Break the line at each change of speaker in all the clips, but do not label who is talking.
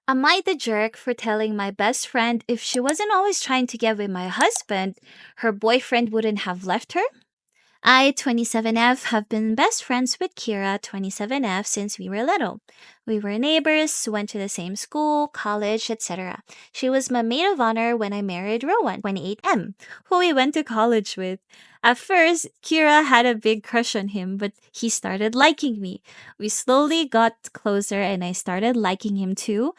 Am I the jerk for telling my best friend if she wasn't always trying to get with my husband, her boyfriend wouldn't have left her? I, 27F, have been best friends with Kira, 27F, since we were little. We were neighbors, went to the same school, college, etc. She was my maid of honor when I married Rowan, 28M, who we went to college with. At first, Kira had a big crush on him, but he started liking me. We slowly got closer and I started liking him too.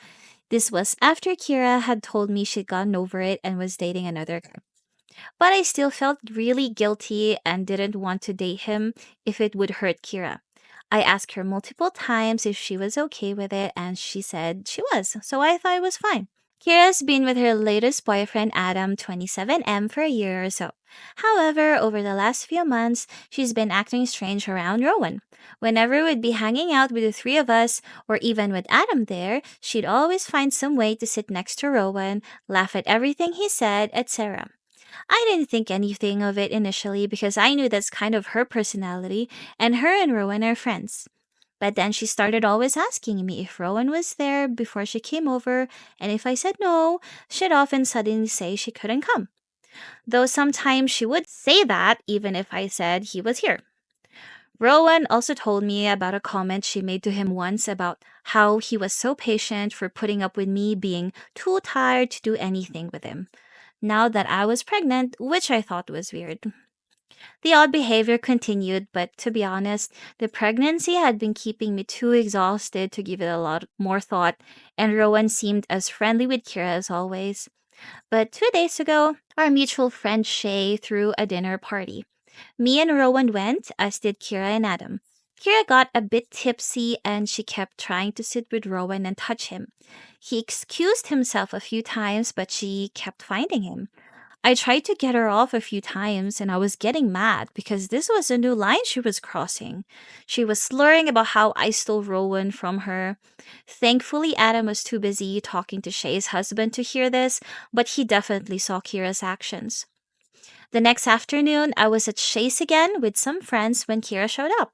This was after Kira had told me she'd gotten over it and was dating another guy. But I still felt really guilty and didn't want to date him if it would hurt Kira. I asked her multiple times if she was okay with it, and she said she was, so I thought it was fine. Kira's been with her latest boyfriend, Adam, 27M, for a year or so. However, over the last few months, she's been acting strange around Rowan. Whenever we'd be hanging out with the three of us, or even with Adam there, she'd always find some way to sit next to Rowan, laugh at everything he said, etc. I didn't think anything of it initially because I knew that's kind of her personality, and her and Rowan are friends. But then she started always asking me if Rowan was there before she came over, and if I said no, she'd often suddenly say she couldn't come. Though sometimes she would say that even if I said he was here. Rowan also told me about a comment she made to him once about how he was so patient for putting up with me being too tired to do anything with him. Now that I was pregnant, which I thought was weird. The odd behavior continued, but to be honest, the pregnancy had been keeping me too exhausted to give it a lot more thought, and Rowan seemed as friendly with Kira as always. But 2 days ago, our mutual friend Shay threw a dinner party. Me and Rowan went, as did Kira and Adam. Kira got a bit tipsy and she kept trying to sit with Rowan and touch him. He excused himself a few times, but she kept finding him. I tried to get her off a few times and I was getting mad because this was a new line she was crossing. She was slurring about how I stole Rowan from her. Thankfully, Adam was too busy talking to Shay's husband to hear this, but he definitely saw Kira's actions. The next afternoon, I was at Shay's again with some friends when Kira showed up.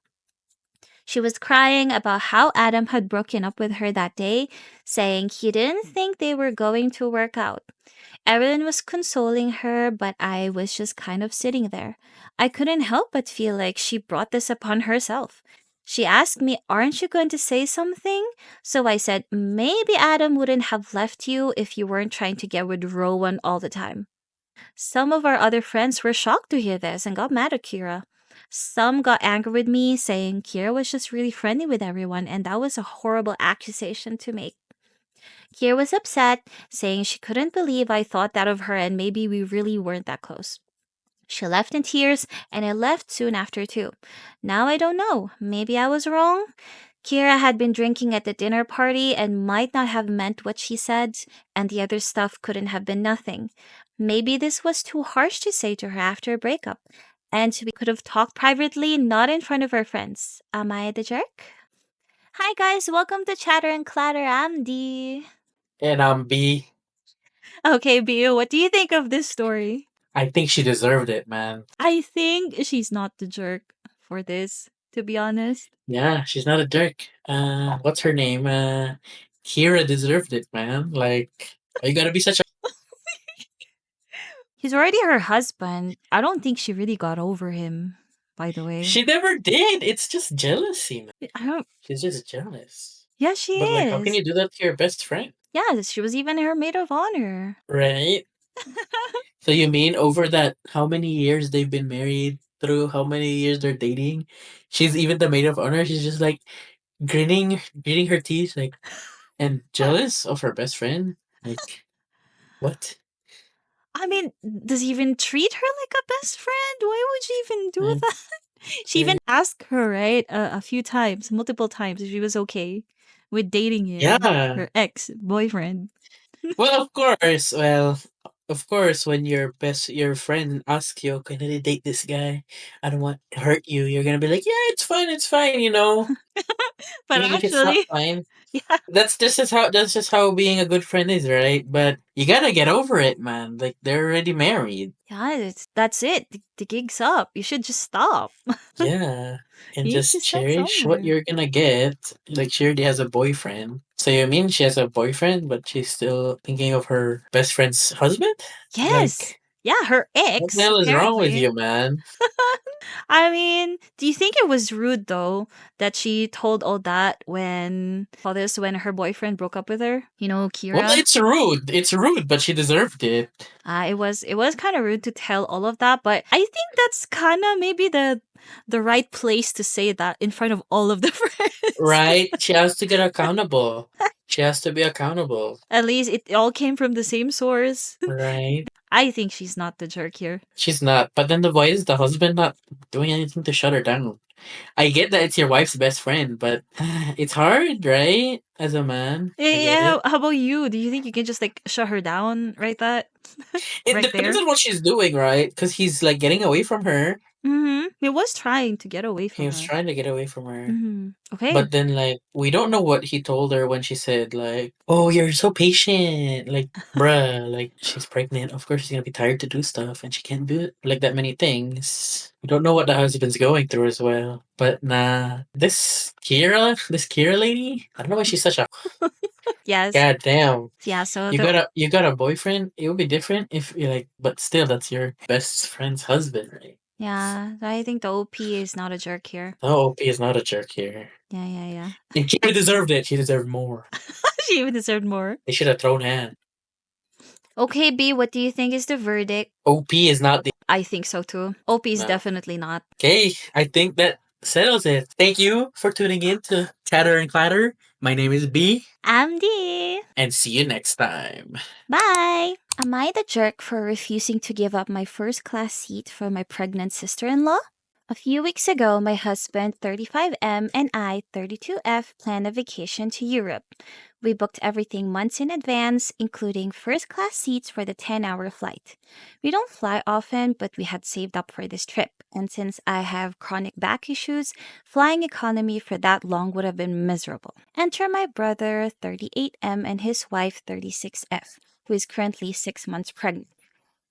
She was crying about how Adam had broken up with her that day, saying he didn't think they were going to work out. Everyone was consoling her, but I was just kind of sitting there. I couldn't help but feel like she brought this upon herself. She asked me, "Aren't you going to say something?" So I said, "Maybe Adam wouldn't have left you if you weren't trying to get with Rowan all the time." Some of our other friends were shocked to hear this and got mad at Kira. Some got angry with me, saying Kira was just really friendly with everyone, and that was a horrible accusation to make. Kira was upset, saying she couldn't believe I thought that of her and maybe we really weren't that close. She left in tears, and I left soon after too. Now I don't know. Maybe I was wrong? Kira had been drinking at the dinner party and might not have meant what she said, and the other stuff couldn't have been nothing. Maybe this was too harsh to say to her after a breakup, and we could have talked privately, not in front of our friends. Am I the jerk? Hi guys, welcome to Chatter and Clatter. I'm Dee.
And B,
Okay, Bio, what do you think of this story?
I think she deserved it, man.
I think she's not the jerk for this, to be honest.
Yeah, she's not a jerk. What's her name? Kira deserved it, man. Like, are you gonna be such a?
He's already her husband. I don't think she really got over him, by the way.
She never did. It's just jealousy, man.
I don't.
She's just jealous.
Yeah, she
But like, how can
is.
you do that to your best friend,
Yeah, she was even her maid of honor.
right? So you mean over that how many years they've been married, through how many years they're dating, she's even the maid of honor. She's just like gritting her teeth, like, and jealous of her best friend. Like, what?
I mean, does he even treat her like a best friend? Why would she even do
Mm,
that? She even
right.
asked her, right, a few times, multiple times, if she was okay with dating him,
Yeah.
her ex boyfriend.
Well, of course. Well, of course, when your friend asks you, "Can I date this guy? I don't want to hurt you." You're gonna be like, "Yeah, it's fine, it's fine."
But
Even if it's not
actually,
fine.
Yeah.
That's just how being a good friend is, right? But you gotta get over it, man. Like they're already married.
Yeah, that's it. The gig's up. You should just stop.
Yeah. And
You need to
just
start
cherish what
somewhere.
you're gonna get. Like she already has a boyfriend. So you mean she has a boyfriend, but she's still thinking of her best friend's husband?
Yes.
Like,
Yeah, her
what the
ex,
hell is wrong with
apparently.
you, man?
I mean, do you think it was rude though that she told all that when all this when her boyfriend broke up with her? You know,
Well,
Kira.
it's rude. It's rude, but she deserved it.
It was kind of rude to tell all of that, but I think that's kind of maybe the right place to say that in front of all of the friends.
Right? She has to get accountable. She has to be accountable.
At least it all came from the same source.
Right?
I think she's not the jerk here.
She's not. But then why is the husband not doing anything to shut her down? I get that it's your wife's best friend, but it's hard, right? As a man, I get
Yeah,
it.
how about you? Do you think you can just like shut her down right that
It
right
depends
there?
on what she's doing, right? Because he's like getting away from her.
He was trying to get away
He
from
was
her.
trying to get away from her.
Okay.
But then, like, we don't know what he told her when she said, like, "Oh, you're so patient." Like, bruh, like she's pregnant. Of course, she's gonna be tired to do stuff, and she can't do it like that many things. We don't know what the husband's going through as well. But nah, this Kira lady, I don't know why she's such a
Yes.
god damn.
Yeah, so
You
the
got a boyfriend. It would be different if you like, but still, that's your best friend's husband, right?
yeah, I think the OP is not a jerk here.
Oh, OP is not a jerk here.
Yeah, yeah, yeah.
And Kira deserved it. She deserved more.
She even deserved more.
They should have thrown hands.
Okay, B, what do you think is the verdict?
OP is not the
I think so too. OP is
no.
definitely not.
Okay, I think that settles it. Thank you for tuning in to Chatter and Clatter. My name is B,
I'm D.
and see you next time.
Bye. Am I the jerk for refusing to give up my first class seat for my pregnant sister in law? A few weeks ago, my husband, 35M, and I, 32F, planned a vacation to Europe. We booked everything months in advance, including first class seats for the 10-hour flight. We don't fly often, but we had saved up for this trip, and since I have chronic back issues, flying economy for that long would have been miserable. Enter my brother, 38M, and his wife, 36F, who is currently 6 months pregnant.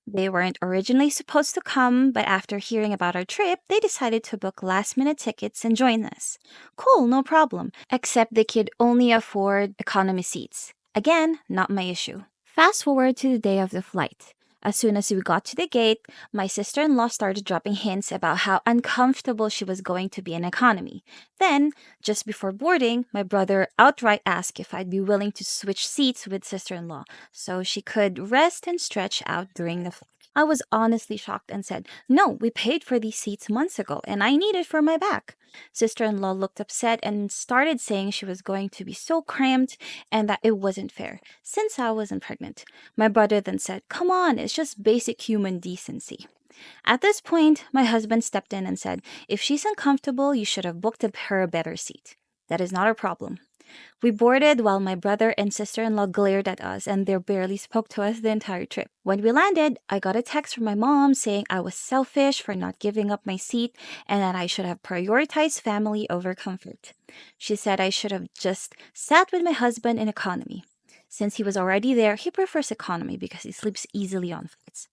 They weren't originally supposed to come, but after hearing about our trip, they decided to book last minute tickets and join us. Cool, no problem, except they could only afford economy seats. Again, not my issue. Fast forward to the day of the flight. As soon as we got to the gate, my sister in law started dropping hints about how uncomfortable she was going to be in economy. Then, just before boarding, my brother outright asked if I'd be willing to switch seats with sister in law so she could rest and stretch out during the flight. I was honestly shocked and said, "No, we paid for these seats months ago and I need it for my back." Sister in law looked upset and started saying she was going to be so cramped and that it wasn't fair, since I wasn't pregnant. My brother then said, "Come on, it's just basic human decency." At this point, my husband stepped in and said, "If she's uncomfortable, you should have booked her a better seat. That is not our problem." We boarded while my brother and sister in law glared at us and they barely spoke to us the entire trip. When we landed, I got a text from my mom saying I was selfish for not giving up my seat and that I should have prioritized family over comfort. She said I should have just sat with my husband in economy. Since he was already there, he prefers economy because he sleeps easily on flights.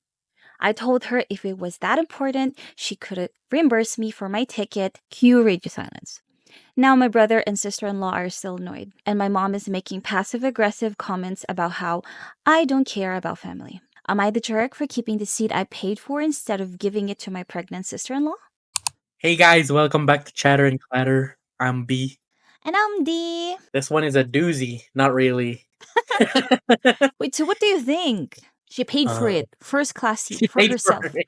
I told her if it was that important, she could reimburse me for my ticket. Cue radio silence. Now my brother and sister-in-law are still annoyed, and my mom is making passive-aggressive comments about how I don't care about family. Am I the jerk for keeping the seat I paid for instead of giving it to my pregnant sister-in-law?
Hey guys, welcome back to Chatter and Clatter. I'm B.
And I'm D.
This one is a doozy. Not really.
Wait, so what do you think? She paid for
uh,
it. First class seat
she
for
paid for
herself.
it.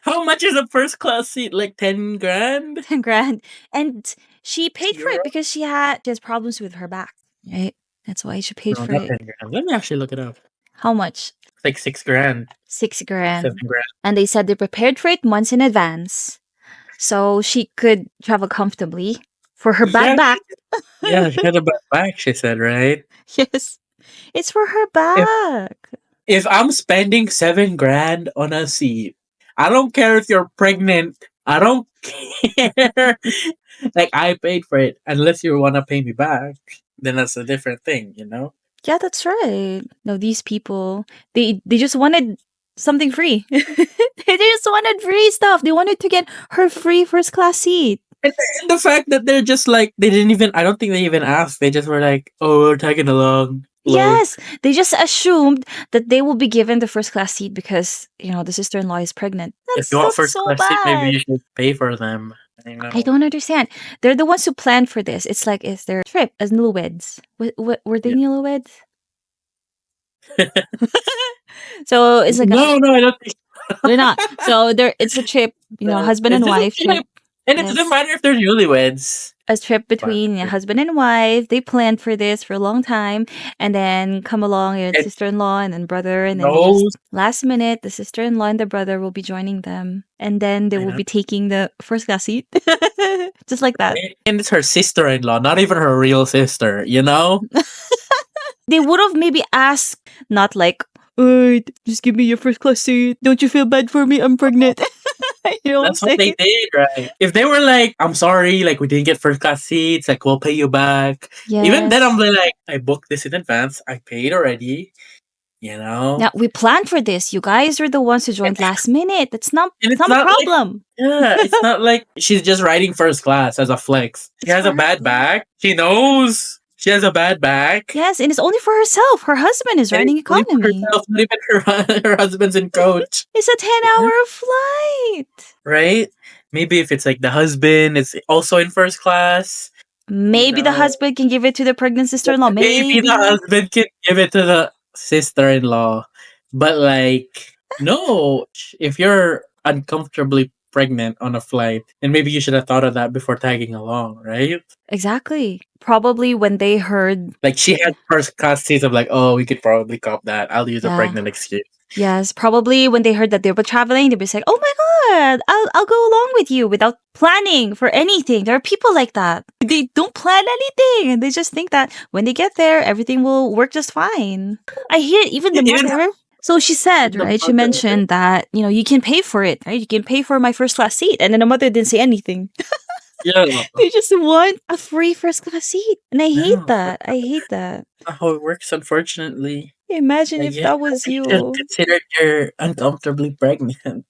How much is a first class seat? Like 10 grand?
10 grand. And she paid for it
Euro?
because she has problems with her back. Right? That's why she paid
No,
for
not
it.
10 grand. Let me actually look it up.
How much?
It's like 6 grand,
6
7
grand.
grand.
And they said they prepared for it months in advance so she could travel comfortably for her
Yeah,
back.
yeah, she had a bad back, she said, right?
Yes, it's for her
If
back.
if I'm spending 7 grand on a seat, I don't care if you're pregnant. I don't care. Like I paid for it unless you wanna pay me back. then that's a different thing, you know?
Yeah, that's right. No, these people, they just wanted something free. They just wanted free stuff. They wanted to get her free first class seat.
And the fact that they're just like, they didn't even, I don't think they even asked. They just were like, oh, we're tagging along. Lol.
Yes, they just assumed that they will be given the first class seat because, the sister-in-law is pregnant.
If you want
That's
first
so
class seat, maybe
bad.
you should pay for them. I
I
know.
don't understand. They're the ones who planned for this. It's like it's their trip as newlyweds. Were they
Yeah.
newlyweds? So it's like
No, I don't think.
they're not. So it's a trip, husband
It's
and
just a
wife trip.
trip. And it doesn't
Yes.
matter if they're newlyweds.
A trip
But
between a husband and wife. They planned for this for a long time, and then come along your
it
sister-in-law and then brother, and then they just
knows.
last minute the sister-in-law and the brother will be joining them, and then they
I
will
know.
be taking the first class seat, just like that.
And it's her sister in law, not even her real sister, you know?
They would have maybe asked, not like, "Hey, just give me your first class seat. Don't you feel bad for me? I'm pregnant." You know what I'm
That's what they
saying?
did, right? If they were like, I'm sorry, like we didn't get first class seats, like we'll pay you back. Even then I'm
Yes.
like, I booked this in advance. I paid already, you know?
Now we planned for this. You guys are the ones who
And,
joined last minute. That's not
and
it's
it's
not my
not like
problem.
yeah, it's not like she's just riding first class as a flex. She
It's
has
for
a
her.
bad back. She knows she has a bad back.
Yes, and it's only for herself. Her husband is
And it's
riding
only for
economy.
herself, not even her husband's in coach.
It's a 10
Yeah.
hour flight.
Right? Maybe if it's like the husband is also in first class, you
Maybe the
know,
husband can give it to the pregnant sister-in-law.
maybe the
Maybe.
husband can give it to the sister-in-law. But like, no, if you're uncomfortably pregnant on a flight, then maybe you should have thought of that before tagging along, right?
Exactly. Probably when they heard,
Like she had first class seats of like, oh, we could probably cop that. I'll use a
yeah.
pregnant excuse.
Yes, probably when they heard that they were traveling, they'd be like, "Oh my god, I'll go along with you," without planning for anything. There are people like that. They don't plan anything, and they just think that when they get there, everything will work just fine. I hear even the
Even
mother. So she said,
the
right? She
mother,
mentioned that you can pay for it, right? You can pay for my first class seat, and then the mother didn't say anything.
yeah,
They just want a free first class seat, and I hate
no,
that. I hate that.
not how it works, unfortunately.
Imagine
Like,
if
yeah,
that was
you should
you.
consider you're uncomfortably pregnant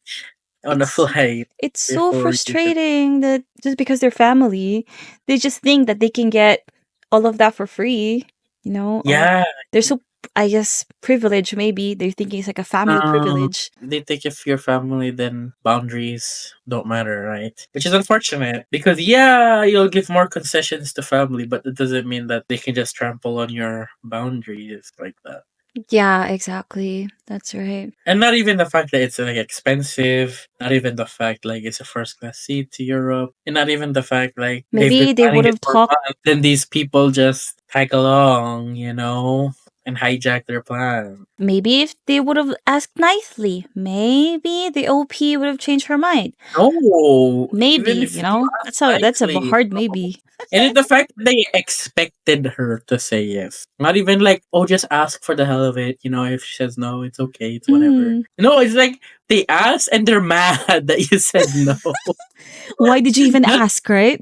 on a
It's
flight
it's so
before you should.
frustrating that just because they're family, they just think that they can get all of that for free.
Yeah,
They're so, I guess, privileged. Maybe they're thinking it's like a family privilege.
they think if you're family, then boundaries don't matter, right? Which is unfortunate because yeah, you'll give more concessions to family, but it doesn't mean that they can just trample on your boundaries like that.
Yeah, exactly. That's right.
And not even the fact that it's like expensive, not even the fact like it's a first class seat to Europe, and not even the fact like they've been
Maybe they
planning
would
it
have
for
talked.
months. Then these people just tag along, and hijack their plan.
Maybe if they would have asked nicely, maybe the OP would have changed her mind.
No,
Maybe,
even if you ask
that's a
nicely,
hard
no.
maybe.
And then the fact that they expected her to say yes. Not even like, oh, just ask for the hell of it. If she says no, it's okay, it's whatever.
Hmm.
No, it's like they asked and they're mad that you said no.
Why did you even
Not
ask, right?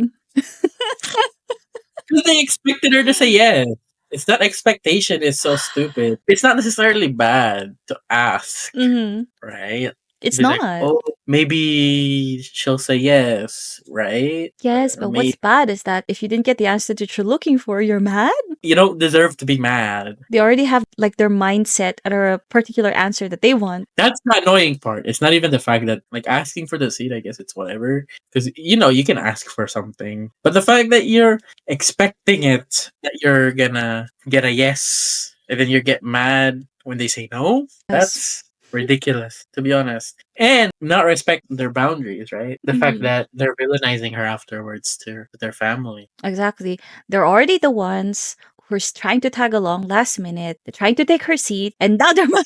because they expected her to say yes. It's that expectation is so stupid. It's not necessarily bad to ask,
Mm-hmm.
right?
It's
Be like,
not.
oh, maybe she'll say yes, right?
Yes,
Or
but what's
maybe
bad is that if you didn't get the answer that you're looking for, you're mad.
you don't deserve to be mad.
They already have like their mindset at a particular answer that they want.
That's the annoying part. It's not even the fact that like asking for the seat, I guess it's whatever. Because you can ask for something. But the fact that you're expecting it, that you're gonna get a yes, and then you get mad when they say no,
Yes.
that's ridiculous, to be honest. And not respect their boundaries, right? The fact
Mhm.
that they're villainizing her afterwards to their family.
Exactly. They're already the ones who's trying to tag along last minute. They're trying to take her seat, and now they're mad.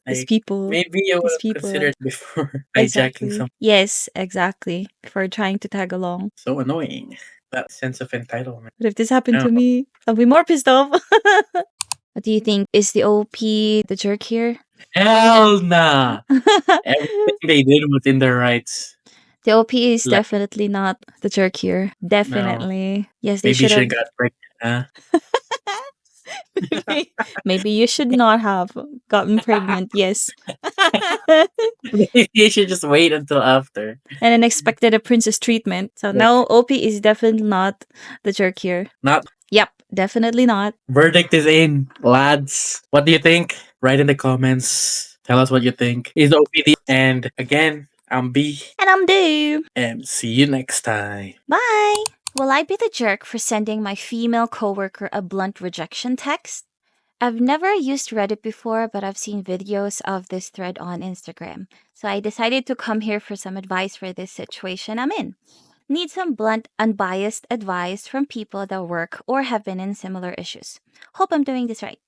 These
Like
people.
maybe you would
These
have
people.
considered before hijacking
Exactly.
something.
Yes, exactly. For trying to tag along.
So annoying. That sense of entitlement.
But if this happened
No.
to me, I'll be more pissed off. What do you think? Is the OP the jerk here?
Hell nah. Everything they did was in their rights.
The OP is
Like,
definitely not the jerk here.
no.
Definitely. Yes, they
Maybe
should
she
have.
got pregnant, huh?
Maybe you should not have gotten pregnant. Yes.
You should just wait until after.
And then expected a princess treatment. So
Like,
no, OP is definitely not the jerk here.
not.
Yep, definitely not.
Verdict is in, lads. What do you think? Write in the comments. Tell us what you think. Is OPD? And again, I'm B.
And I'm due.
And see you next time.
Bye. Will I be the jerk for sending my female coworker a blunt rejection text? I've never used Reddit before, but I've seen videos of this thread on Instagram. So I decided to come here for some advice for this situation I'm in. Need some blunt, unbiased advice from people that work or have been in similar issues. Hope I'm doing this right.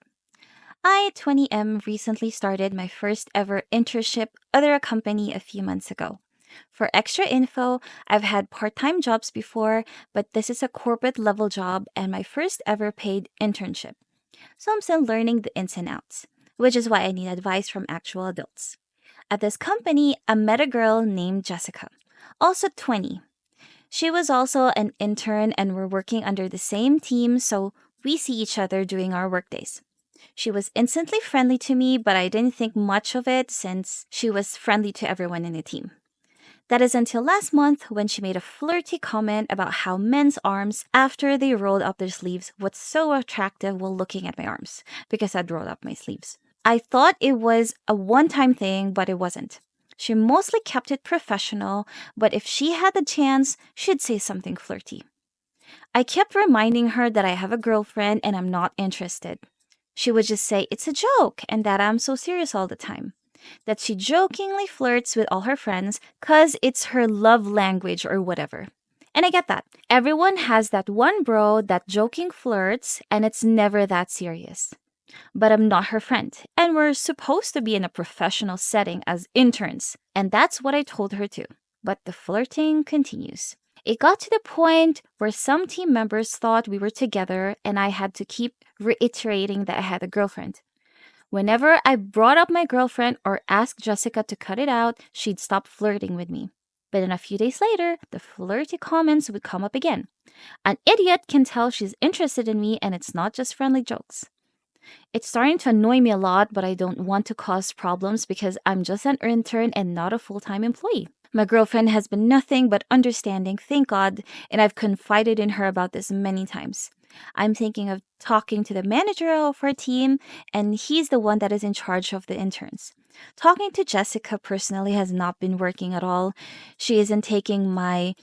I, 20M, recently started my first ever internship under a company a few months ago. For extra info, I've had part time jobs before, but this is a corporate level job and my first ever paid internship. So I'm still learning the ins and outs, which is why I need advice from actual adults. At this company, I met a girl named Jessica, also 20. She was also an intern and we're working under the same team, so we see each other during our workdays. She was instantly friendly to me, but I didn't think much of it since she was friendly to everyone in the team. That is until last month when she made a flirty comment about how men's arms, after they rolled up their sleeves, was so attractive while looking at my arms because I'd rolled up my sleeves. I thought it was a one time thing, but it wasn't. She mostly kept it professional, but if she had the chance, she'd say something flirty. I kept reminding her that I have a girlfriend and I'm not interested. She would just say it's a joke and that I'm so serious all the time. That she jokingly flirts with all her friends because it's her love language or whatever. And I get that. Everyone has that one bro that joking flirts and it's never that serious. But I'm not her friend, and we're supposed to be in a professional setting as interns, and that's what I told her too. But the flirting continues. It got to the point where some team members thought we were together, and I had to keep reiterating that I had a girlfriend. Whenever I brought up my girlfriend or asked Jessica to cut it out, she'd stop flirting with me. But then a few days later, the flirty comments would come up again. An idiot can tell she's interested in me, and it's not just friendly jokes. It's starting to annoy me a lot, but I don't want to cause problems because I'm just an intern and not a full time employee. My girlfriend has been nothing but understanding, thank God, and I've confided in her about this many times. I'm thinking of talking to the manager of our team, and he's the one that is in charge of the interns. Talking to Jessica personally has not been working at all. She isn't taking my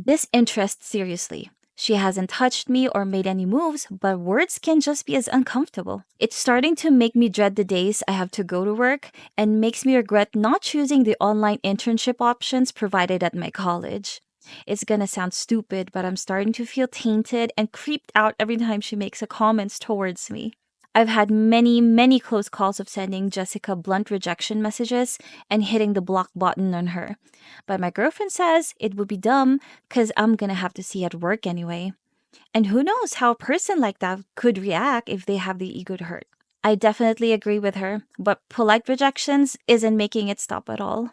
disinterest seriously. She hasn't touched me or made any moves, but words can just be as uncomfortable. It's starting to make me dread the days I have to go to work and makes me regret not choosing the online internship options provided at my college. It's gonna sound stupid, but I'm starting to feel tainted and creeped out every time she makes a comments towards me. I've had many, many close calls of sending Jessica blunt rejection messages and hitting the block button on her. But my girlfriend says it would be dumb because I'm gonna have to see at work anyway. And who knows how a person like that could react if they have the ego to hurt. I definitely agree with her, but polite rejections isn't making it stop at all.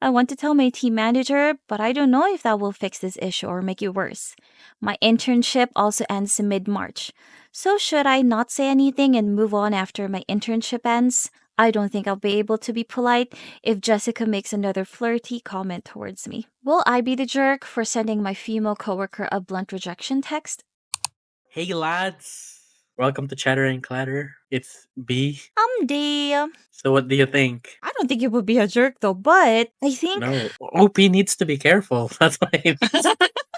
I want to tell my team manager, but I don't know if that will fix this issue or make it worse. My internship also ends mid March. So, should I not say anything and move on after my internship ends? I don't think I'll be able to be polite if Jessica makes another flirty comment towards me. Will I be the jerk for sending my female coworker a blunt rejection text?
Hey, lads. Welcome to Chatter and Clatter. It's B.
D.
So, what do you think?
I don't think it would be a jerk though, but I think
No, OP needs to be careful. That's why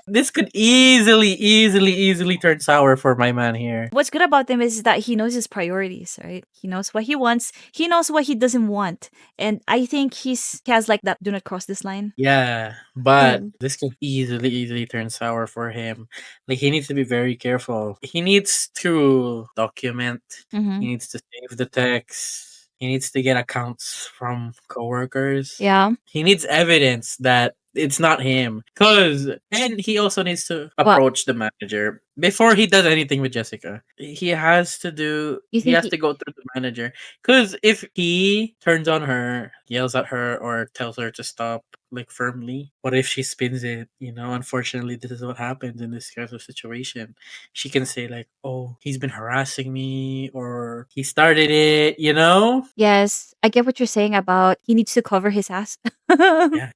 this could easily turn sour for my man here.
what's good about him is that he knows his priorities, right? He knows what he wants. He knows what he doesn't want. And I think he has like that do not cross this line.
Yeah, but
Mm.
this could easily turn sour for him. Like, he needs to be very careful. He needs to document.
Mm-hmm.
He needs to save the text. He needs to get accounts from coworkers.
Yeah.
He needs evidence that it's not him. And he also needs to
What?
approach the manager. before he does anything with Jessica. He has to do.
You
He
think
has to go through the manager. Because if he turns on her, yells at her, or tells her to stop, like firmly, what if she spins it? Unfortunately, this is what happens in this kind of situation. She can say like, "Oh, he's been harassing me," or "He started it."
Yes, I get what you're saying about he needs to cover his ass.
Yeah,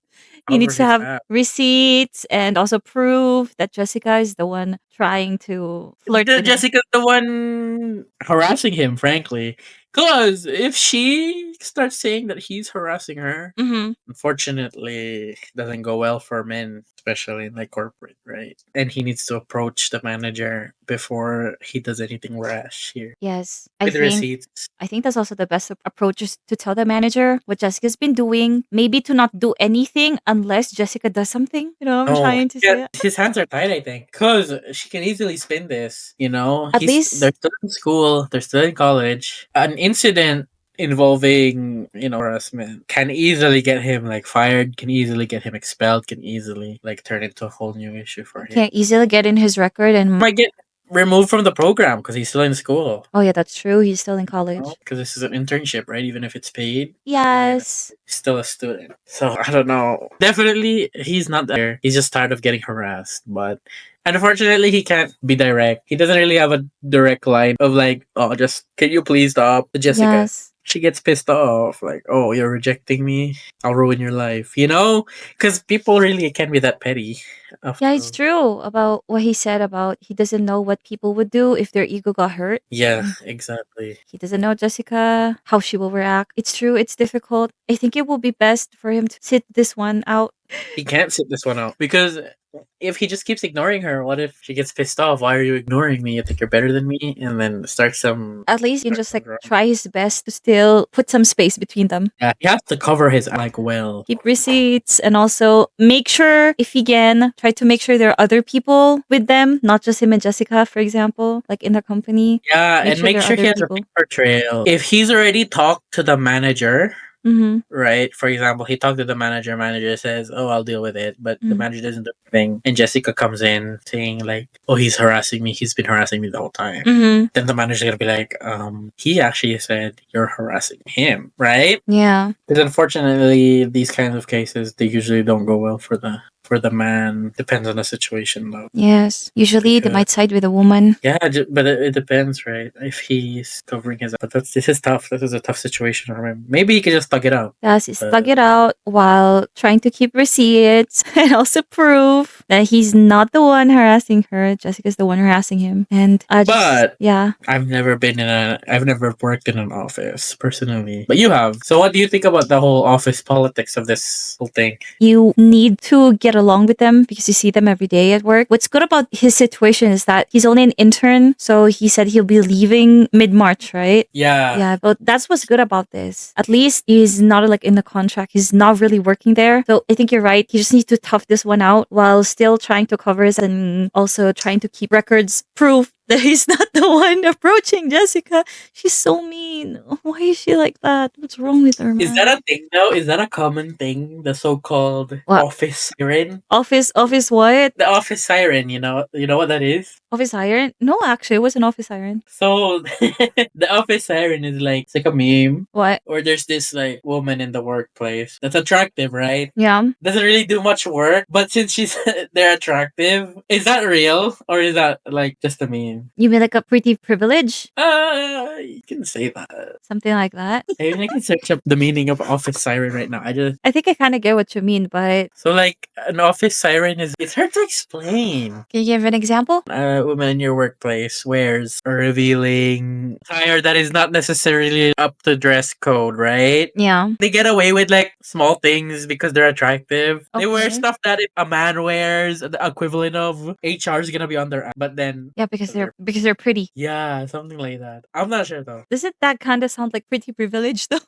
He
cover
needs to
his
have
ass.
receipts and also prove that Jessica is the one trying to flirt with him.
Jessica's the one harassing him, frankly. Because if she starts saying that he's harassing her,
Hmm.
unfortunately, it doesn't go well for men, especially in like corporate, right? And he needs to approach the manager before he does anything rash here
Yes,
with receipts.
I think that's also the best approach is to tell the manager what Jessica's been doing. Maybe to not do anything unless Jessica does something. You know, I'm
No,
trying to
yeah,
say it.
his hands are tied, I think, because she can easily spin this.
At
They're
least,
still in school, they're still in college. An incident involving harassment can easily get him like fired, can easily get him expelled, can easily like turn into a whole new issue for him.
can't easily get in his record and.
Might get removed from the program because he's still in school.
Oh yeah, that's true. He's still in college.
Because this is an internship, right? Even if it's paid,
Yes.
he's still a student. So I don't know. Definitely, he's not there. He's just tired of getting harassed. But unfortunately, he can't be direct. He doesn't really have a direct line of like, "Oh, just can you please stop?" To Jessica.
Yes.
She gets pissed off, like, "Oh, you're rejecting me. I'll ruin your life." Because people really can be that petty.
Yeah, it's true about what he said about he doesn't know what people would do if their ego got hurt.
Yeah,
And
exactly.
he doesn't know Jessica, how she will react. It's true, it's difficult. I think it will be best for him to sit this one out.
He can't sit this one out because if he just keeps ignoring her, what if she gets pissed off? Why are you ignoring me? You think you're better than me, and then starts some.
At least he can
Start
just
some
like
drama.
try his best to still put some space between them.
Yeah, he has to cover his like well.
Keep receipts and also make sure if he can try to make sure there are other people with them, not just him and Jessica, for example, like in the company.
Yeah,
Make
and
sure
make
there are
sure
other
he has a
people.
paper trail. If he's already talked to the manager,
Mm-hmm.
right? For example, he talked to the manager. Manager says, "Oh, I'll deal with it," but the
Mm.
manager doesn't do anything. And Jessica comes in saying like, "Oh, he's harassing me. He's been harassing me the whole time."
Mm-hmm.
Then the manager's gonna be like, he actually said you're harassing him, right?"
Yeah.
Because unfortunately, these kinds of cases they usually don't go well for the man. Depends on the situation, though.
Yes. Usually they
Because
might side with a woman.
yeah, but it depends, right? If he's covering his, but this is tough. This is a tough situation for him. Maybe he could just thug it out.
Yes, he stuck
But
it out while trying to keep receipts and also prove that he's not the one harassing her. Jessica's the one harassing him. And
But
yeah.
I've never worked in an office personally. But you have. So what do you think about the whole office politics of this whole thing?
You need to get along with them because you see them every day at work. What's good about his situation is that he's only an intern, so he said he'll be leaving mid-March, right?
Yeah.
Yeah, but that's what's good about this. At least he's not like in the contract. He's not really working there. So I think you're right. He just needs to tough this one out while still trying to cover his and also trying to keep records proof that he's not the one approaching Jessica. She's so mean. Why is she like that? What's wrong with her, man?
Is that a thing though? Is that a common thing? The so-called
What?
office siren?
Office what?
The office siren, you know what that is?
Office siren? No, actually, it was an office siren.
So the office siren is like it's like a meme.
What?
Or there's this like woman in the workplace that's attractive, right?
Yeah.
Doesn't really do much work, but since she's they're attractive, is that real or is that like just a meme?
You mean like a pretty privilege?
You can say that.
Something like that.
I can search up the meaning of office siren right now.
I think I kind of get what you mean, but
So like an office siren is it's hard to explain.
can you give an example?
A woman in your workplace wears a revealing attire that is not necessarily up to dress code, right?
Yeah.
They get away with like small things because they're attractive. They wear
Okay.
stuff that if a man wears, the equivalent of HR is gonna be on their ass. But then
Yeah, because they're pretty.
yeah, something like that. I'm not sure though.
Doesn't that kind of sound like pretty privilege though?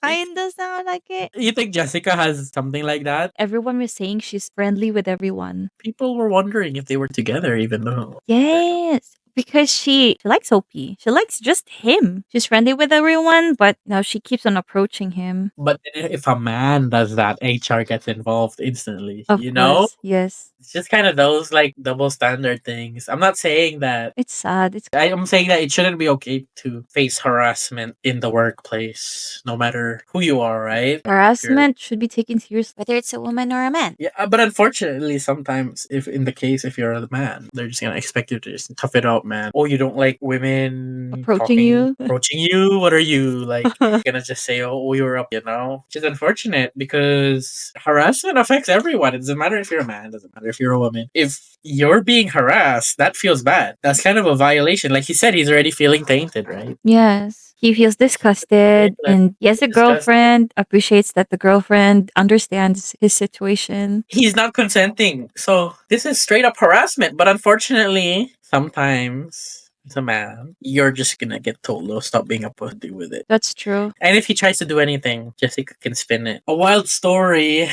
Kinda sound like it.
You think Jessica has something like that?
Everyone was saying she's friendly with everyone.
People were wondering if they were together, even though.
Yes. Because she likes OP. She likes just him. She's friendly with everyone, but now she keeps on approaching him.
But if a man does that, HR gets involved instantly.
Of
You know?
course. Yes.
It's just kind of those like double standard things. I'm not saying that.
It's sad.
I'm saying that it shouldn't be okay to face harassment in the workplace, no matter who you are, right?
Harassment should be taken seriously, whether it's a woman or a man.
Yeah, but unfortunately, sometimes if you're a man, they're just gonna expect you to just tough it out, man. Oh, you don't like women
Approaching you.
approaching you. What are you like? Gonna just say, oh, you're up, which is unfortunate because harassment affects everyone. It doesn't matter if you're a man. It doesn't matter if you're a woman. If you're being harassed, that feels bad. That's kind of a violation. Like he said, he's already feeling tainted, right?
Yes. He feels disgusted, and yes, the girlfriend appreciates that the girlfriend understands his situation.
He's not consenting. So this is straight up harassment. But unfortunately, sometimes as a man, you're just gonna get told, oh, stop being a pussy with it.
That's true.
And if he tries to do anything, Jessica can spin it. A wild story,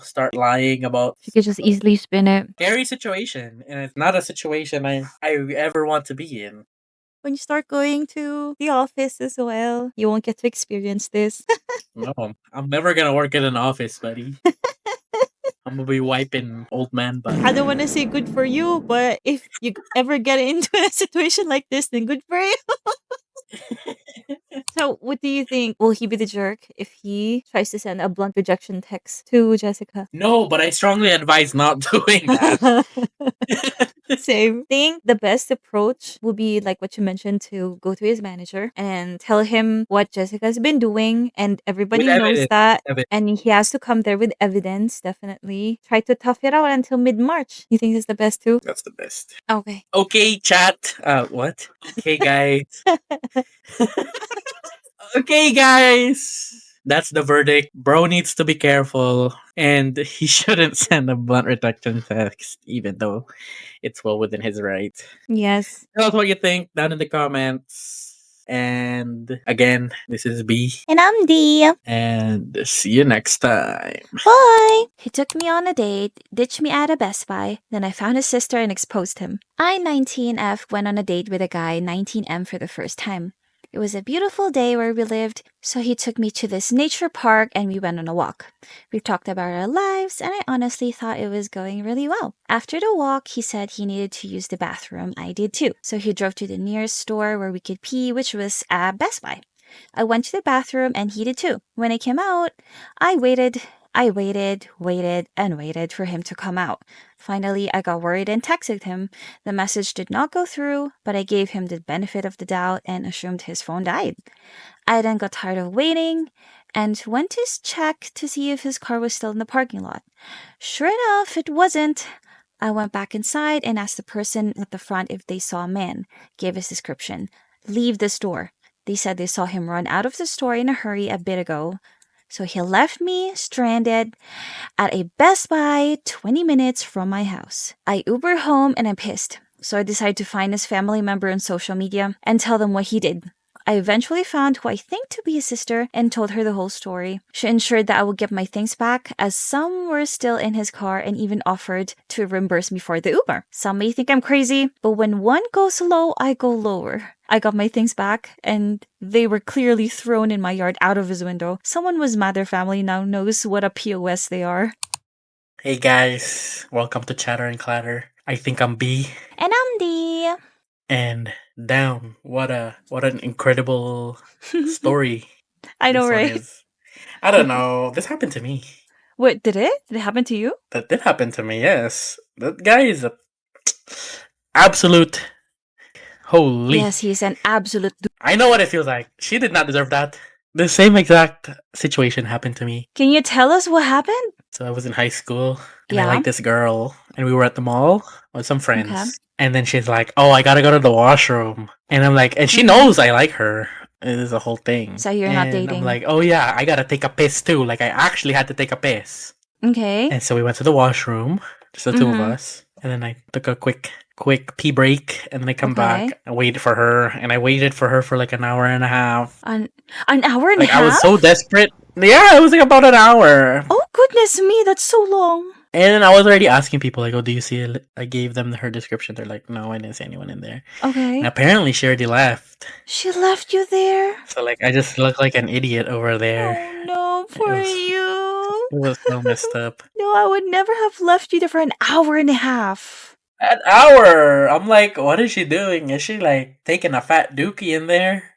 start lying about.
She could just easily spin it.
Scary situation. And it's not a situation I ever want to be in.
When you start going to the office as well, you won't get to experience this.
No, I'm never gonna work in an office, buddy. I'm gonna be wiping old man butt.
I don't want to say good for you, but if you ever get into a situation like this, then good for you. So, what do you think? Will he be the jerk if he tries to send a blunt rejection text to Jessica?
No, but I strongly advise not doing that.
Same thing. The best approach would be like what you mentioned, to go to his manager and tell him what Jessica's been doing, and everybody knows that. And he has to come there with evidence, definitely. Try to tough it out until mid-March. You think that's the best too?
That's the best.
Okay.
Okay, chat. What? Okay, guys. Okay, guys. That's the verdict. Bro needs to be careful, and he shouldn't send a blunt rejection text, even though it's well within his right.
Yes.
Tell us what you think down in the comments. And again, this is B.
And I'm D.
And see you next time.
Bye! He took me on a date, ditched me at a Best Buy, then I found his sister and exposed him. I, 19F, went on a date with a guy, 19M, for the first time. It was a beautiful day where we lived, so he took me to this nature park and we went on a walk. We talked about our lives, and I honestly thought it was going really well. After the walk, he said he needed to use the bathroom. I did too. So he drove to the nearest store where we could pee, which was at Best Buy. I went to the bathroom and he did too. When I came out, I waited, and waited for him to come out. Finally, I got worried and texted him. The message did not go through, but I gave him the benefit of the doubt and assumed his phone died. I then got tired of waiting and went to check to see if his car was still in the parking lot. Sure enough, it wasn't. I went back inside and asked the person at the front if they saw a man. Gave his description. Leave the store. They said they saw him run out of the store in a hurry a bit ago. So he left me stranded at a Best Buy 20 minutes from my house. I Uber home and I'm pissed. So I decided to find his family member on social media and tell them what he did. I eventually found who I think to be his sister and told her the whole story. She ensured that I would get my things back, as some were still in his car, and even offered to reimburse me for the Uber. Some may think I'm crazy, but when one goes low, I go lower. I got my things back, and they were clearly thrown in my yard out of his window. Someone was mad their family now knows what a POS they are.
Hey guys, welcome to Chatter and Clatter. I think I'm B.
And I'm D.
And down. What an incredible story.
I know, right?
I don't know. This happened to me.
What, did it? Did it happen to you?
That did happen to me, yes. That guy is a absolute holy.
Yes, he's an absolute.
I know what it feels like. She did not deserve that. The same exact situation happened to me.
Can you tell us what happened?
So I was in high school, and I liked this girl, and we were at the mall with some friends. Okay. And then she's like, "Oh, I gotta go to the washroom," and I'm like, and she knows I like her. It is a whole thing.
So you're not dating.
I'm like, "Oh yeah, I gotta take a piss too." Like I actually had to take a piss.
Okay.
And so we went to the washroom, just the two of us, and then I took a quick pee break, and then I come back. I waited for her, and I waited for her for like an hour and a half.
An hour and a half?
I was so desperate. Yeah, it was like about an hour.
Oh goodness me, that's so long.
And I was already asking people, like, oh, do you see it? I gave them her description. They're like, no, I didn't see anyone in there.
Okay.
And apparently she already left.
She left you there?
So, like, I just look like an idiot over there.
Oh no, poor you.
It was so messed up.
No, I would never have left you there for an hour and a half.
An hour! I'm like, what is she doing? Is she, like, taking a fat dookie in there?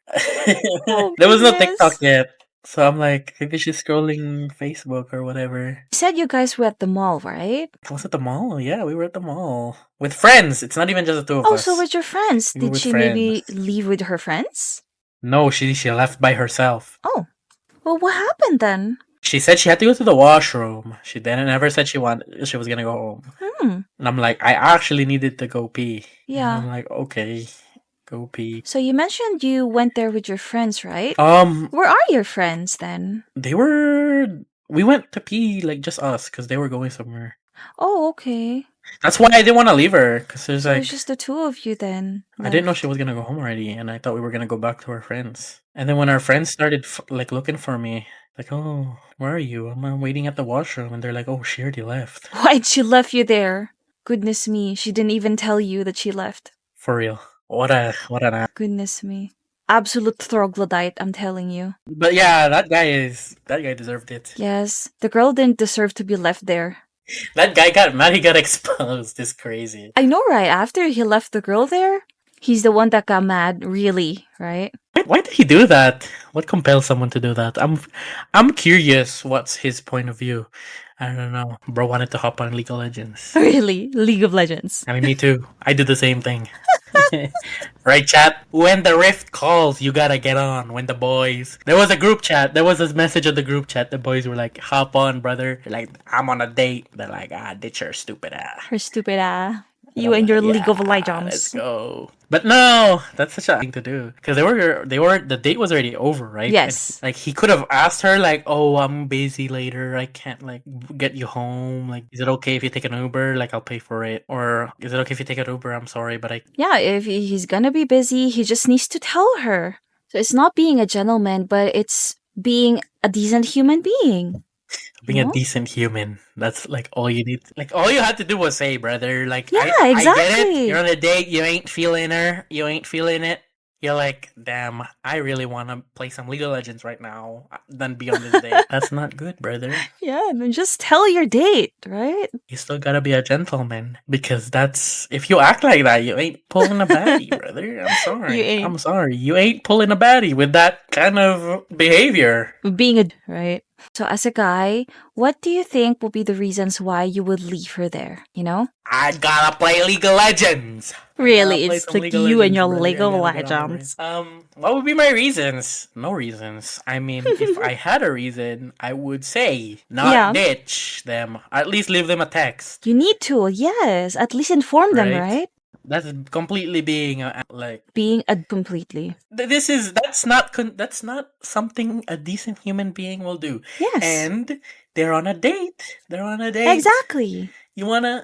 Oh,
There was no
goodness.
TikTok yet. So I'm like, maybe she's scrolling Facebook or whatever.
You said you guys were at the mall, right?
Was it the mall? Yeah, we were at the mall. With friends. It's not even just the two of us.
Oh, so with your friends.
We were
Did
with
she maybe
friends.
leave with her friends?
No, she left by herself.
Oh. Well, what happened then?
She said she had to go to the washroom. She then never said she was gonna go home.
Hmm.
And I'm like, I actually needed to go pee.
Yeah.
And I'm like, okay, go pee.
So you mentioned you went there with your friends, right? Where are your friends then?
We went to pee, like, just us, because they were going somewhere.
Oh, okay.
That's why I didn't want to leave her, because there's
So
like,
it's just the two of you then.
I didn't know
left.
she was gonna go home already, and I thought we were gonna go back to our friends. And then when our friends started like looking for me, like, oh, where are you? I'm waiting at the washroom, and they're like, oh, she already left.
Why'd she left you there? Goodness me, she didn't even tell you that she left.
For real. What an ass.
Goodness me. Absolute troglodyte, I'm telling you.
But yeah, that guy deserved it.
Yes, the girl didn't deserve to be left there.
That guy got mad. He got exposed. It's crazy.
I know, right? After he left the girl there, he's the one that got mad, really, right?
Why did he do that? What compels someone to do that? I'm curious. What's his point of view? I don't know. Bro wanted to hop on League of Legends.
Really? League of Legends.
I mean, me too. I do the same thing. Right, chat? When the rift calls, you gotta get on. When the boys... There was a group chat. There was this message of the group chat. The boys were like, hop on, brother. They're like, I'm on a date. They're like, ditch her stupid ass.
Her stupid You and your League of Legends.
Let's go. But no, that's such a thing to do. Because the date was already over, right?
Yes.
And, like, he could have asked her, like, oh, I'm busy later. I can't, like, get you home. Like, is it okay if you take an Uber? Like, I'll pay for it. Or, is it okay if you take an Uber? I'm sorry, but
Yeah, if he's gonna be busy, he just needs to tell her. So it's not being a gentleman, but it's being a decent human being.
being a decent human. That's like all you need. Like all you had to do was say, brother. Like
yeah,
I
exactly.
get it. You're on a date. You ain't feeling her. You ain't feeling it. You're like, damn, I really want to play some League of Legends right now. Then be on this date. That's not good, brother.
Yeah, then just tell your date, right?
You still gotta be a gentleman because that's if you act like that, you ain't pulling a baddie, brother. I'm sorry.
You ain't.
I'm sorry. You ain't pulling a baddie with that kind of behavior.
Being a right. So as a guy, what do you think will be the reasons why you would leave her there? You know?
I gotta play League of Legends.
Really, it's like you and your League of Legends.
What would be my reasons? No reasons. I mean, if I had a reason, I would say not ditch them. At least leave them a text.
You need to, yes. At least inform them, right?
That's completely being
completely.
That's not something a decent human being will do.
Yes.
And they're on a date.
Exactly.
You want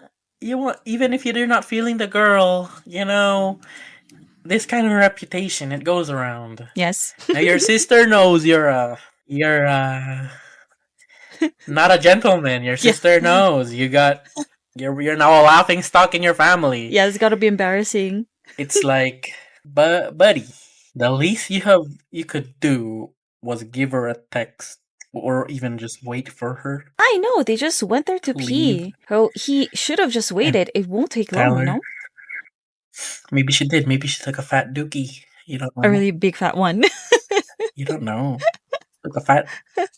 even if you're not feeling the girl, this kind of reputation, it goes around.
Yes.
Now your sister knows you're not a gentleman. Your sister knows you're now a laughing stock in your family.
Yeah, it's gotta be embarrassing.
It's like, buddy, the least you could do was give her a text. Or even just wait for her.
I know, they just went there to pee. Oh, he should have just waited. It won't take long, no?
Maybe she did. Maybe she took a fat dookie. You don't know.
A really big fat one.
You don't know. Took a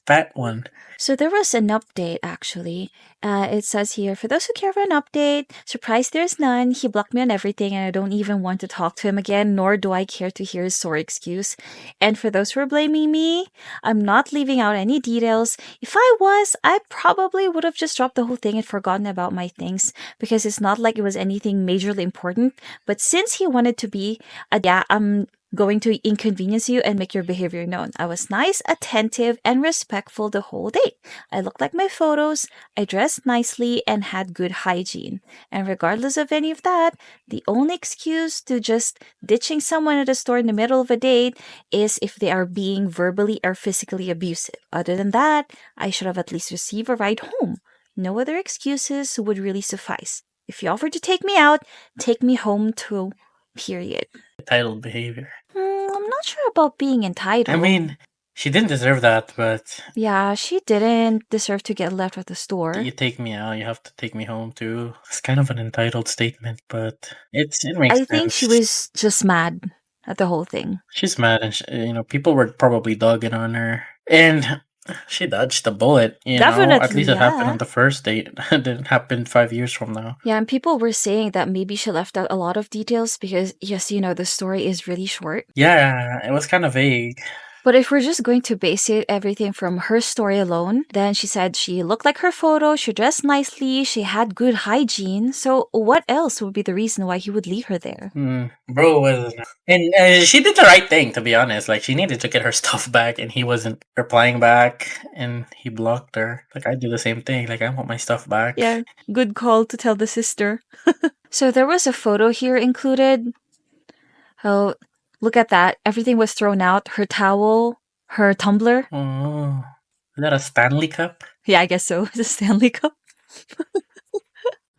fat one.
So there was an update, actually. It says here, for those who care for an update, surprised there's none. He blocked me on everything and I don't even want to talk to him again, nor do I care to hear his sorry excuse. And for those who are blaming me, I'm not leaving out any details. If I was, I probably would have just dropped the whole thing and forgotten about my things, because it's not like it was anything majorly important. But since he wanted to be, I'm going to inconvenience you and make your behavior known. I was nice, attentive, and respectful the whole day. I looked like my photos, I dressed nicely, and had good hygiene. And regardless of any of that, the only excuse to just ditching someone at a store in the middle of a date is if they are being verbally or physically abusive. Other than that, I should have at least received a ride home. No other excuses would really suffice. If you offer to take me out, take me home too. Period.
Entitled behavior.
I'm not sure about being entitled.
I mean, she didn't deserve that, but
yeah, she didn't deserve to get left at the store.
You take me out, you have to take me home too. It's kind of an entitled statement, but it makes
I
sense.
think she was just mad at the whole thing.
She's mad, and people were probably dogging on her, and she dodged the bullet.
Definitely,
at least it happened
yeah.
on the first date. It didn't happen 5 years from now.
Yeah, and people were saying that maybe she left out a lot of details because, yes, the story is really short.
Yeah, it was kind of vague.
But if we're just going to base it everything from her story alone, then she said she looked like her photo, she dressed nicely, she had good hygiene. So what else would be the reason why he would leave her there?
Bro was, and she did the right thing, to be honest. Like, she needed to get her stuff back, and he wasn't replying back, and he blocked her. Like, I do the same thing. Like, I want my stuff back.
Yeah, good call to tell the sister. So there was a photo here included. Oh, look at that. Everything was thrown out. Her towel, her tumbler.
Oh, is that a Stanley Cup?
Yeah, I guess so. The Stanley Cup.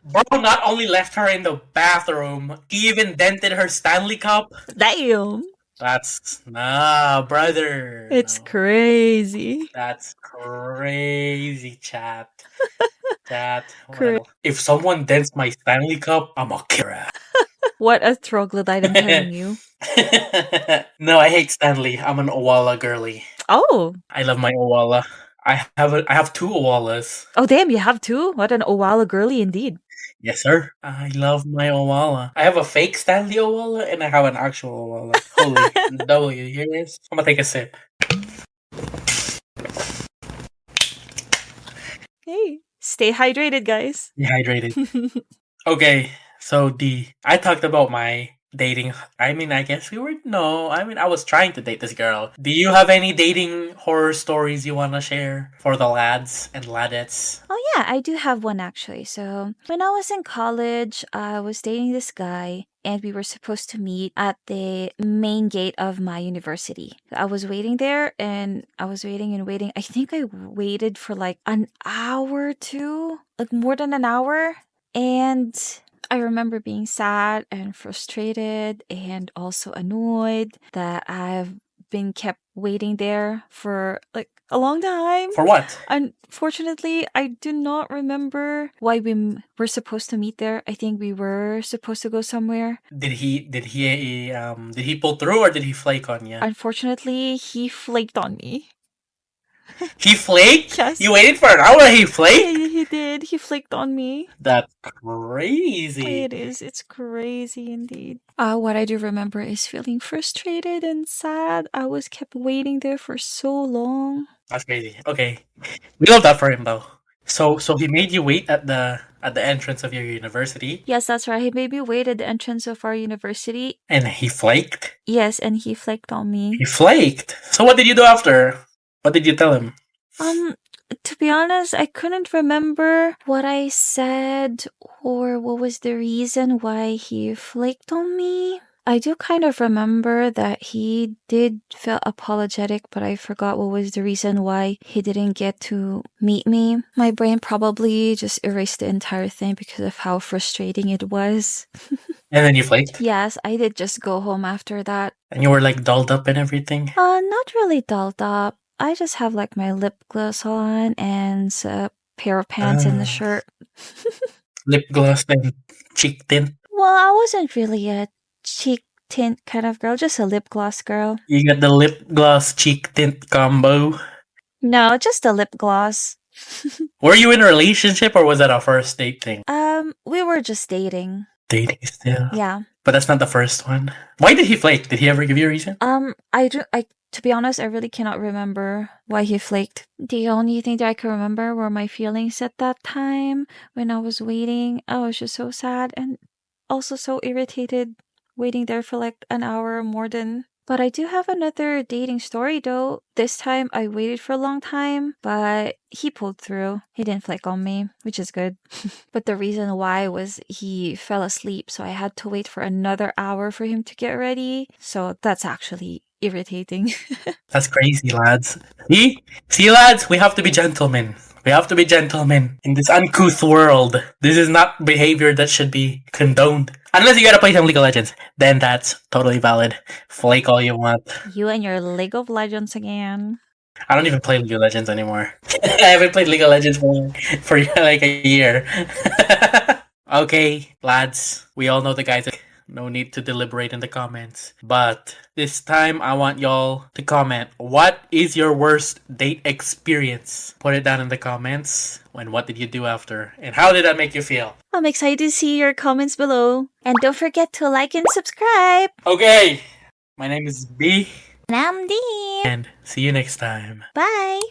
Bro not only left her in the bathroom, he even dented her Stanley Cup.
Damn.
That's brother.
It's crazy.
That's crazy, chat.
Correct.
If someone dents my Stanley Cup, I'm a killer.
What a troglodyte, I'm telling you.
No, I hate Stanley. I'm an Owala girly.
Oh.
I love my Owala. I have 2 Owalas.
Oh, damn, you have 2? What an Owala girly indeed.
Yes, sir. I love my Owala. I have a fake Stanley Owala and I have an actual Owala. Holy W, you hear this? I'm gonna take a sip.
Hey, stay hydrated, guys.
Stay hydrated. Okay, so I talked about my dating. I guess I was trying to date this girl. Do you have any dating horror stories you want to share for the lads and ladettes?
Oh, yeah, I do have one actually. So, when I was in college, I was dating this guy, and we were supposed to meet at the main gate of my university. I was waiting there, and I was waiting and waiting. I think I waited for like an hour or two, like more than an hour. And I remember being sad and frustrated and also annoyed that I've been kept waiting there for like a long time.
For what?
Unfortunately, I do not remember why we were supposed to meet there. I think we were supposed to go somewhere.
Did he pull through or did he flake on you?
Unfortunately, he flaked on me.
He flaked?
Yes.
You waited for an hour, he flaked?
Yeah, he did. He flaked on me.
That's crazy.
It is. It's crazy indeed. What I do remember is feeling frustrated and sad. I was kept waiting there for so long.
That's crazy. Okay. We love that for him though. So he made you wait at the entrance of your university?
Yes, that's right. He made me wait at the entrance of our university.
And he flaked?
Yes, and he flaked on me.
He flaked? So what did you do after? What did you tell him?
To be honest, I couldn't remember what I said or what was the reason why he flaked on me. I do kind of remember that he did feel apologetic, but I forgot what was the reason why he didn't get to meet me. My brain probably just erased the entire thing because of how frustrating it was.
And then you flaked?
Yes, I did just go home after that.
And you were like dolled up and everything?
Not really dolled up. I just have like my lip gloss on and a pair of pants and the shirt.
Lip gloss and cheek tint?
Well, I wasn't really a cheek tint kind of girl, just a lip gloss girl.
You got the lip gloss cheek tint combo?
No, just a lip gloss.
Were you in a relationship or was that a first date thing?
We were just dating.
Dating still?
Yeah.
But that's not the first one. Why did he flake? Did he ever give you a reason?
To be honest, I really cannot remember why he flaked. The only thing that I can remember were my feelings at that time when I was waiting. I was just so sad and also so irritated waiting there for like an hour or more than. But I do have another dating story though. This time I waited for a long time, but he pulled through. He didn't flake on me, which is good. But the reason why was he fell asleep, so I had to wait for another hour for him to get ready. So that's actually irritating.
That's crazy, lads. See, lads, we have to be gentlemen. We have to be gentlemen in this uncouth world. This is not behavior that should be condoned. Unless you gotta play some League of Legends. Then that's totally valid. Flake all you want.
You and your League of Legends again.
I don't even play League of Legends anymore. I haven't played League of Legends for like a year. Okay, lads. We all know the guys. No need to deliberate in the comments. But this time, I want y'all to comment. What is your worst date experience? Put it down in the comments. And what did you do after? And how did that make you feel?
I'm excited to see your comments below. And don't forget to like and subscribe.
Okay. My name is B.
And I'm Dee.
And see you next time.
Bye.